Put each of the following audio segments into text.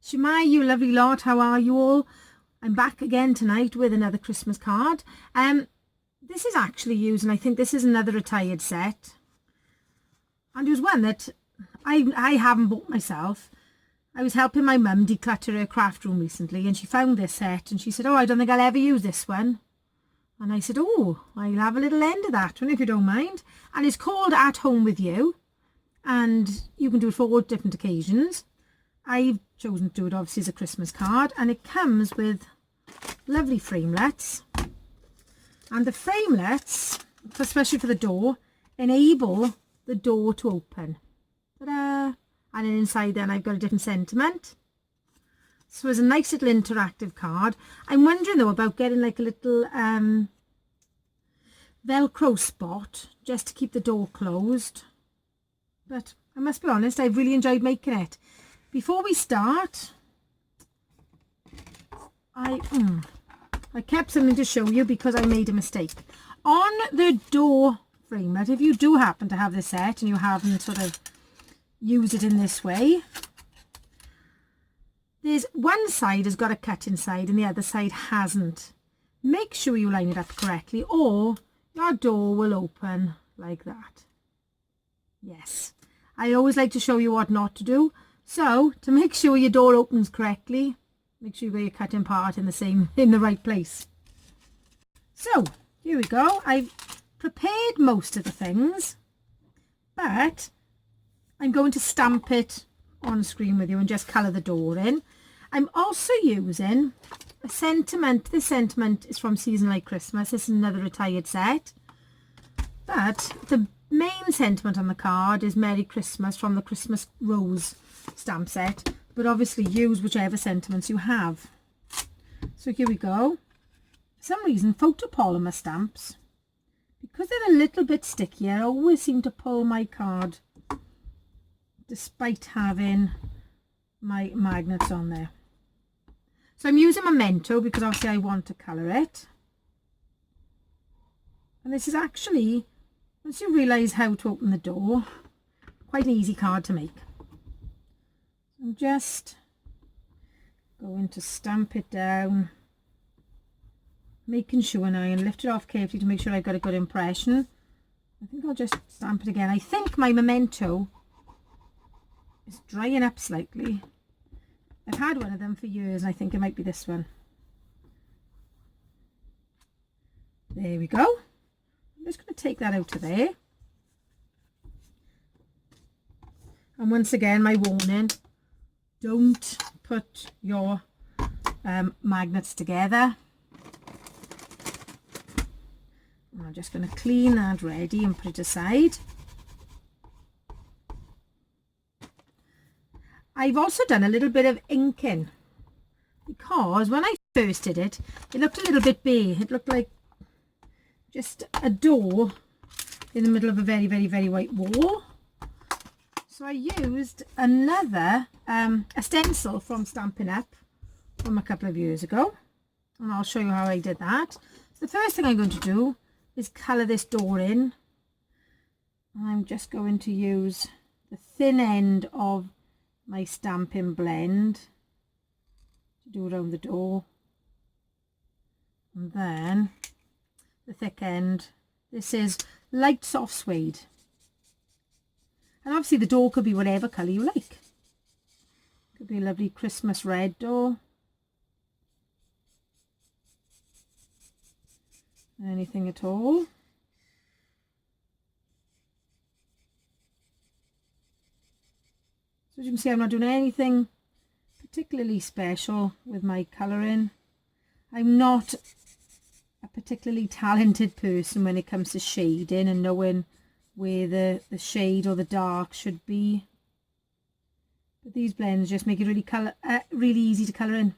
Shemai, you lovely lot, how are you all? I'm back again tonight with another Christmas card. This is actually used, and I think this is another retired set. And it was one that I haven't bought myself. I was helping my mum declutter her craft room recently, and she found this set, and she said, oh, I don't think I'll ever use this one. And I said, oh, I'll have a little end of that one if you don't mind. And it's called At Home With You, and you can do it for all different occasions. I've chosen to do it obviously as a Christmas card, and it comes with lovely framelets, and the framelets, especially for the door, enable the door to open. Ta-da! And then inside then I've got a different sentiment. So it's a nice little interactive card. I'm wondering though about getting like a little Velcro spot just to keep the door closed, but I must be honest, I've really enjoyed making it. Before we start, I kept something to show you because I made a mistake. On the door framelit, if you do happen to have this set and you haven't sort of used it in this way, there's one side has got a cut inside and the other side hasn't. Make sure you line it up correctly or your door will open like that. Yes, I always like to show you what not to do. So, to make sure your door opens correctly, make sure you got your cutting part in the right place. So, here we go. I've prepared most of the things, but I'm going to stamp it on screen with you and just colour the door in. I'm also using a sentiment. This sentiment is from Season Like Christmas. This is another retired set, but the main sentiment on the card is Merry Christmas from the Christmas Rose stamp set, but obviously use whichever sentiments you have. So here we go. For some reason photopolymer stamps, because they're a little bit sticky, I always seem to pull my card despite having my magnets on there. So I'm using Memento because obviously I want to colour it, and this is actually, once you realise how to open the door, quite an easy card to make. I'm just going to stamp it down, making sure now and lift it off carefully to make sure I've got a good impression. I think I'll just stamp it again. I think my Memento is drying up slightly. I've had one of them for years and I think it might be this one. There we go. I'm just going to take that out of there. And once again, my warning, don't put your magnets together. I'm just going to clean that ready and put it aside. I've also done a little bit of inking because when I first did it, it looked a little bit bare. It looked like just a door in the middle of a very, very, very white wall. So I used another a stencil from Stampin' Up from a couple of years ago, and I'll show you how I did that. So the first thing I'm going to do is colour this door in. I'm just going to use the thin end of my Stampin' blend to do around the door, and then the thick end. This is light soft suede. And obviously the door could be whatever colour you like. Could be a lovely Christmas red door. Anything at all. So as you can see, I'm not doing anything particularly special with my colouring. I'm not a particularly talented person when it comes to shading and knowing where the shade or the dark should be, but these blends just make it really easy to colour in,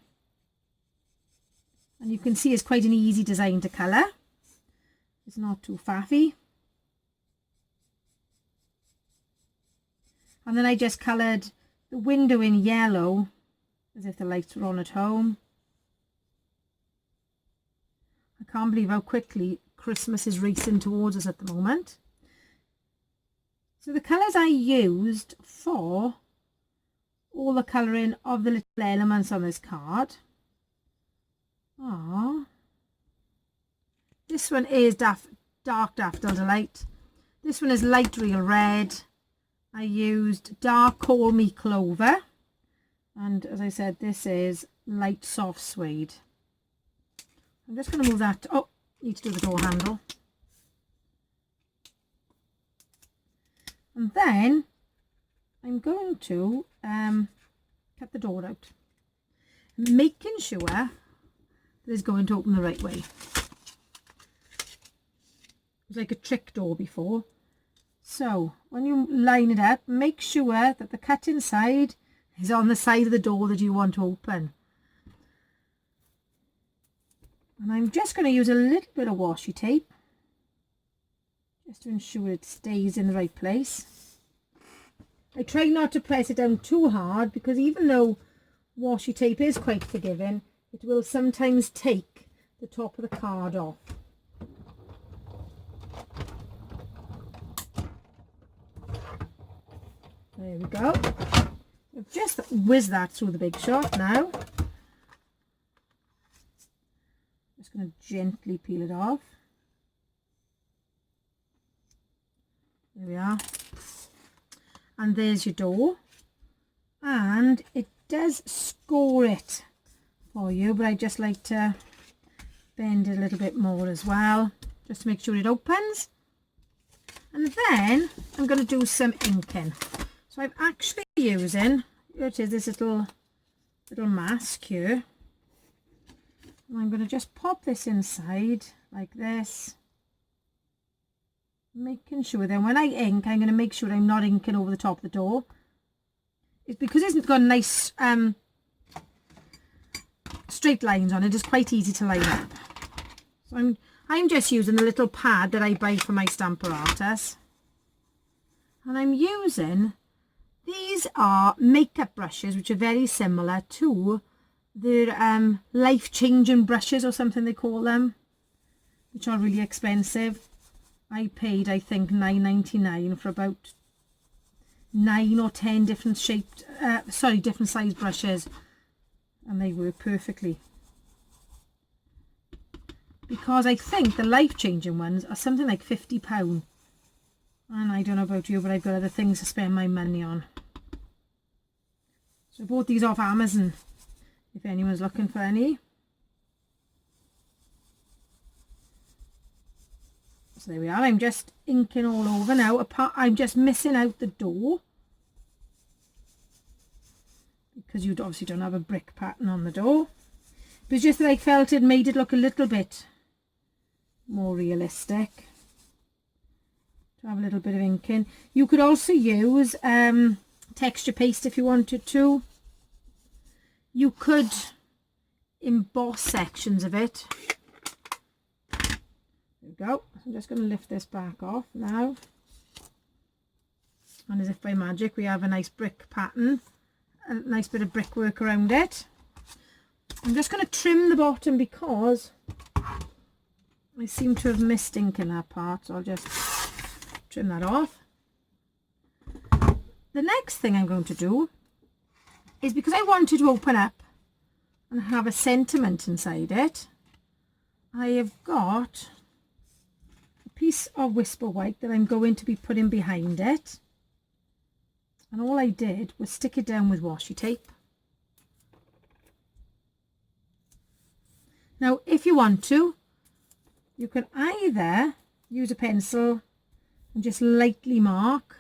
and you can see it's quite an easy design to colour. It's not too faffy. And then I just coloured the window in yellow as if the lights were on at home. I can't believe how quickly Christmas is racing towards us at the moment. So the colours I used for all the colouring of the little elements on this card. This one is Dark Daffodil Delight. This one is Light Real Red. I used Dark Call Me Clover. And as I said, this is Light Soft Suede. I'm just going to move that. Oh, need to do the door handle. And then I'm going to cut the door out, making sure that it's going to open the right way. It was like a trick door before. So when you line it up, make sure that the cut inside is on the side of the door that you want to open. And I'm just going to use a little bit of washi tape just to ensure it stays in the right place. I try not to press it down too hard because even though washi tape is quite forgiving, it will sometimes take the top of the card off. There we go. I've just whizzed that through the Big Shot now. Just going to gently peel it off. There we are. And there's your door. And it does score it for you, but I just like to bend it a little bit more as well, just to make sure it opens. And then I'm going to do some inking. So I'm actually using, here it is, this little mask here. And I'm going to just pop this inside like this, making sure then when I ink, I'm going to make sure I'm not inking over the top of the door. It's because it's got nice straight lines on it. It's quite easy to line up. So I'm just using the little pad that I buy for my Stamper Artist, and I'm using, these are makeup brushes which are very similar to their life-changing brushes or something they call them, which are really expensive. I paid, I think, $9.99 for about 9 or 10 different shaped, different size brushes, and they work perfectly. Because I think the life-changing ones are something like £50, and I don't know about you, but I've got other things to spend my money on. So I bought these off Amazon, if anyone's looking for any. So there we are. I'm just inking all over now. I'm just missing out the door because you obviously don't have a brick pattern on the door. But it's just that I felt it made it look a little bit more realistic to have a little bit of inking. You could also use texture paste if you wanted to. You could emboss sections of it. There we go. I'm just going to lift this back off now, and as if by magic we have a nice brick pattern, a nice bit of brickwork around it. I'm just going to trim the bottom because I seem to have missed inking that part, so I'll just trim that off. The next thing I'm going to do is, because I wanted to open up and have a sentiment inside it, I have got piece of Whisper White that I'm going to be putting behind it, and all I did was stick it down with washi tape. Now if you want to, you can either use a pencil and just lightly mark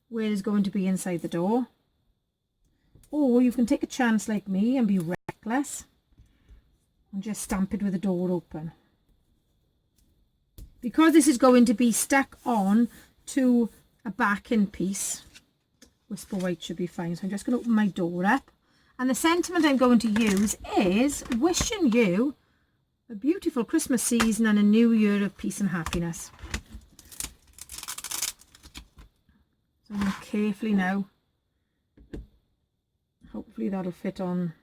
where it's going to be inside the door, or you can take a chance like me and be reckless and just stamp it with the door open. Because this is going to be stuck on to a backing piece, Whisper White should be fine. So I'm just going to open my door up. And the sentiment I'm going to use is wishing you a beautiful Christmas season and a new year of peace and happiness. So I'm going to carefully now, hopefully that'll fit on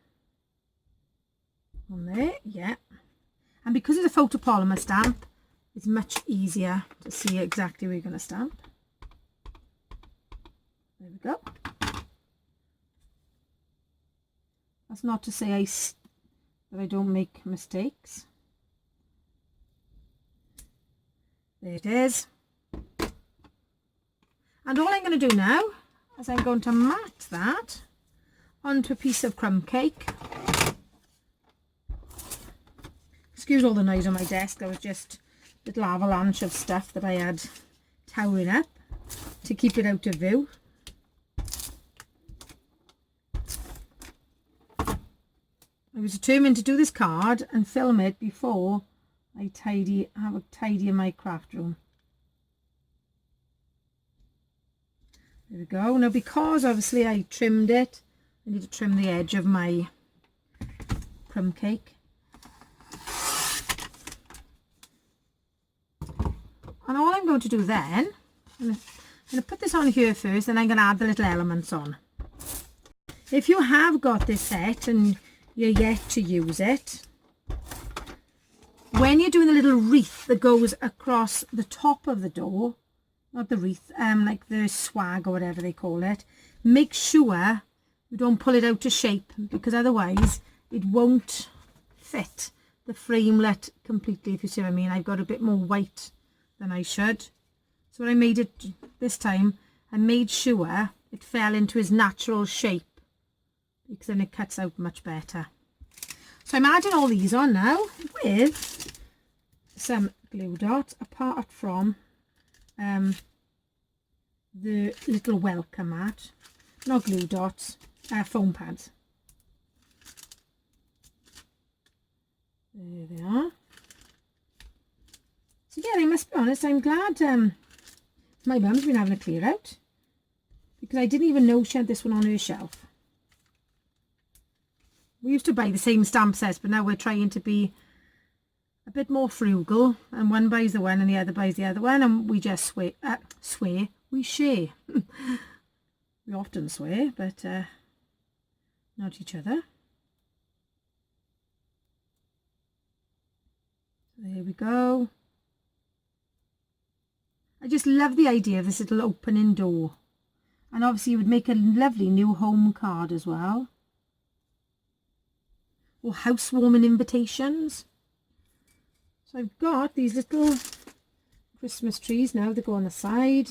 there, yeah. And because it's a photopolymer stamp, it's much easier to see exactly where you're going to stamp. There we go. That's not to say that I don't make mistakes. There it is. And all I'm going to do now is I'm going to mat that onto a piece of crumb cake. Excuse all the noise on my desk. There was just a little avalanche of stuff that I had towering up to keep it out of view. I was determined to do this card and film it before I have a tidy in my craft room. There we go. Now, because obviously I trimmed it, I need to trim the edge of my crumb cake. And all I'm going to do then, I'm going to put this on here first, then I'm going to add the little elements on. If you have got this set and you're yet to use it, when you're doing the little wreath that goes across the top of the door, not the wreath, like the swag or whatever they call it, make sure you don't pull it out of shape, because otherwise it won't fit the framelit completely, if you see what I mean. I've got a bit more white than I should. So when I made it this time, I made sure it fell into its natural shape, because then it cuts out much better. So I'm adding all these on now with some glue dots, apart from the little welcome mat, not glue dots, foam pads. There they are. So yeah, I must be honest, I'm glad my mum's been having a clear out, because I didn't even know she had this one on her shelf. We used to buy the same stamp sets, but now we're trying to be a bit more frugal, and one buys the one and the other buys the other one, and we just we share. We often swear, but not each other. There we go. I just love the idea of this little opening door, and obviously it would make a lovely new home card as well, or housewarming invitations. So I've got these little Christmas trees now that go on the side.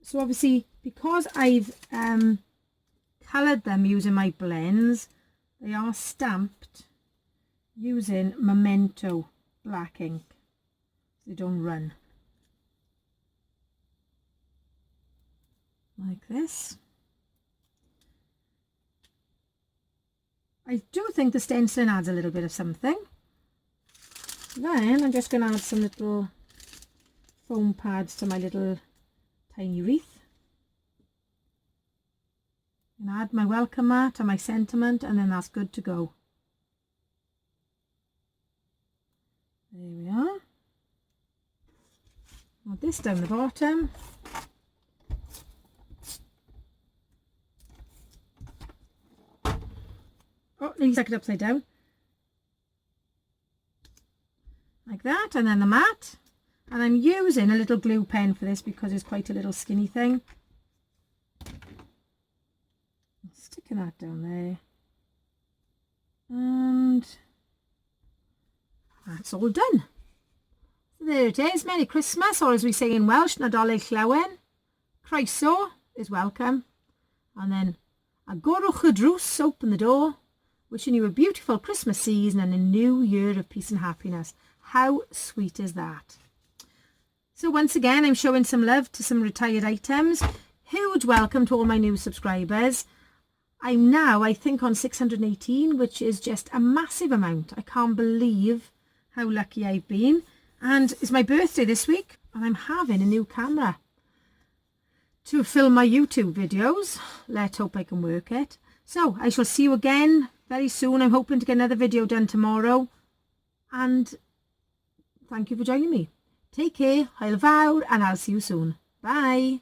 So obviously, because I've coloured them using my blends, they are stamped using Memento black ink. They don't run. Like this. I do think the stenciling adds a little bit of something. Then I'm just going to add some little foam pads to my little tiny wreath. And add my welcome mat and my sentiment, and then that's good to go. There we are. Add this down the bottom. Oh, let me stick it upside down. Like that, and then the mat. And I'm using a little glue pen for this because it's quite a little skinny thing. Sticking that down there. And that's all done. There it is. Merry Christmas, or as we say in Welsh, Nadolig Llawen. Croeso is welcome. And then Agorwch y drws, open the door. Wishing you a beautiful Christmas season and a new year of peace and happiness. How sweet is that? So once again, I'm showing some love to some retired items. Huge welcome to all my new subscribers. I'm now, I think, on 618, which is just a massive amount. I can't believe how lucky I've been. And it's my birthday this week, and I'm having a new camera to film my YouTube videos. Let's hope I can work it. So I shall see you again very soon. I'm hoping to get another video done tomorrow. And thank you for joining me. Take care, hwyl fawr, and I'll see you soon. Bye.